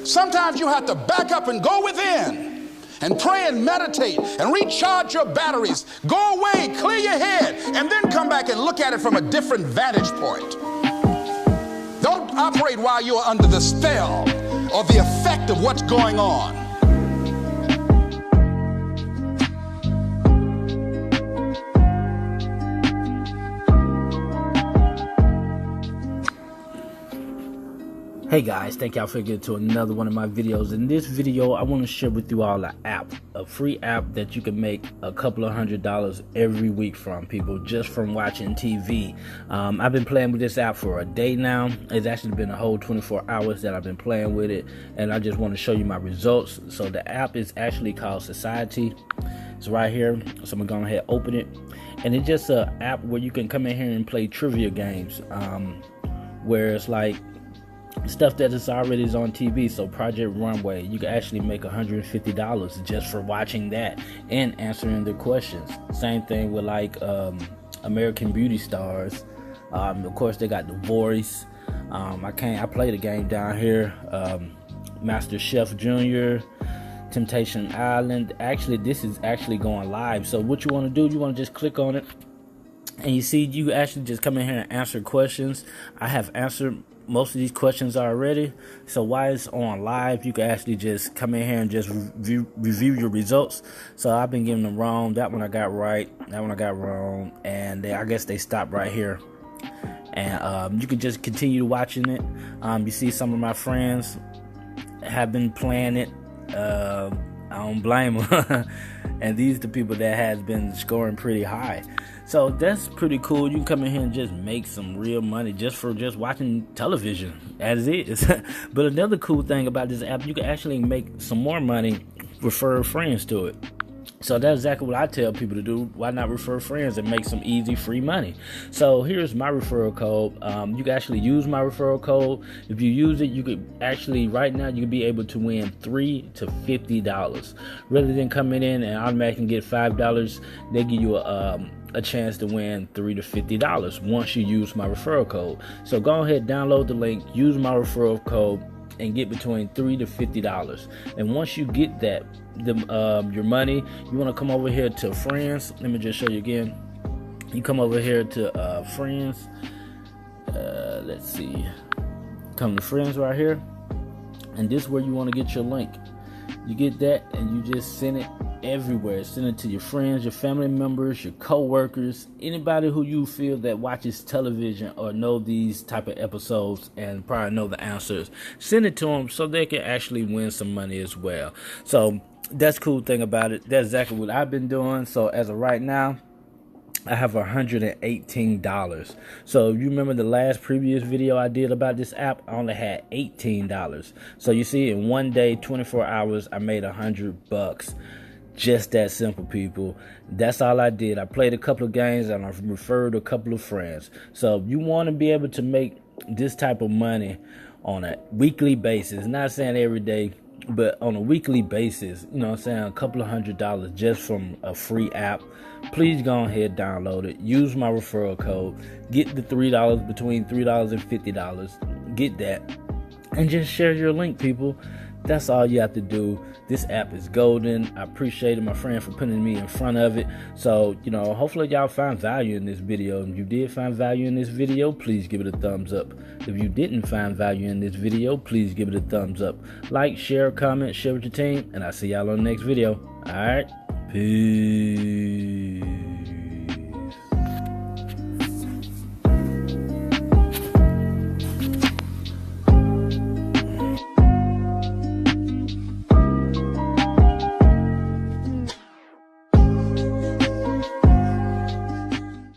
Sometimes you have to back up and go within and pray and meditate and recharge your batteries. Go away, clear your head, and then come back and look at it from a different vantage point. Don't operate while you are under the spell or the effect of what's going on. Hey guys, thank y'all for getting to another one of my videos. In this video, I want to share with you all an app, a free app that you can make a couple of $100s every week from, people, just from watching TV. I've been playing with this app for a day now. It's actually been a whole 24 hours that I've been playing with it, and I just want to show you my results. So the app is actually called Society. It's right here, so I'm gonna go ahead and open it. And it's just an app where you can come in here and play trivia games, where it's like stuff that is already on TV. So Project Runway, you can actually make $150 just for watching that and answering the questions. Same thing with like American Beauty Stars. Of course, they got The Voice. I play the game down here. Master Chef Junior, Temptation Island. Actually, this is actually going live. So what you want to do, you want to just click on it, and you see you actually just come in here and answer questions. I have answered most of these questions already, so while it's on live, you can actually just come in here and just review your results. So I've been getting them wrong. That one I got right, that one I got wrong, and I guess they stopped right here. And you can just continue watching it. You see some of my friends have been playing it. I don't blame them. And these are the people that has been scoring pretty high. So that's pretty cool. You can come in here and just make some real money just for just watching television as is. But another cool thing about this app, you can actually make some more money, refer friends to it. So that's exactly what I tell people to do. Why not refer friends and make some easy free money? So here's my referral code. You can actually use my referral code. If you use it, you could actually, right now, you could be able to win $3 to $50. Rather than coming in and automatically get $5, they give you a chance to win $3 to $50 once you use my referral code. So go ahead, download the link, use my referral code, and get between $3 to $50. And once you get that, your money, you want to come over here to friends. Let me just show you again. You come over here to friends. Let's see. Come to friends right here, and this is where you want to get your link. You get that, and you just send it everywhere. Send it to your friends, your family members, your co-workers, anybody who you feel that watches television or know these type of episodes and probably know the answers. Send it to them so they can actually win some money as well. So that's the cool thing about it. That's exactly what I've been doing. So as of right now, I have $118. So you remember the last previous video I did about this app, I only had $18. So you see, in one day, 24 hours, I made $100. Just that simple, people. That's all I did. I played a couple of games and I referred a couple of friends. So you want to be able to make this type of money on a weekly basis. Not saying every day, but on a weekly basis. You know what I'm saying? A couple of $100 just from a free app. Please go ahead, download it. Use my referral code. Get the $3, between $3 and $50. Get that. And just share your link, people. That's all you have to do. This app is golden. I appreciated my friend for putting me in front of it. So, hopefully y'all find value in this video. If you did find value in this video, please give it a thumbs up. If you didn't find value in this video, please give it a thumbs up. Like, share, comment, share with your team, and I'll see y'all on the next video. All right? Peace.